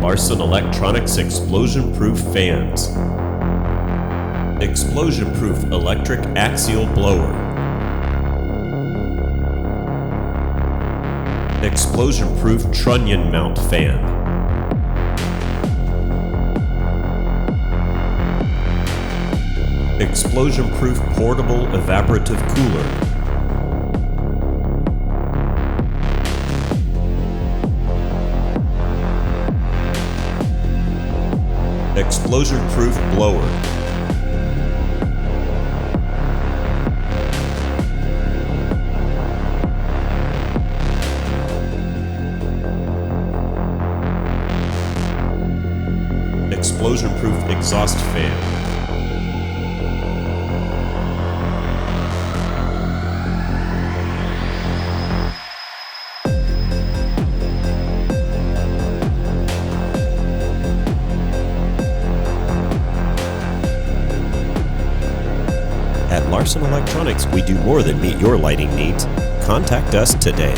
Larson Electronics explosion-proof fans. Explosion-proof electric axial blower. Explosion-proof trunnion mount fan. Explosion-proof portable evaporative cooler. Explosion-proof blower. Explosion-proof exhaust fan. At Larson Electronics, we do more than meet your lighting needs. Contact us today.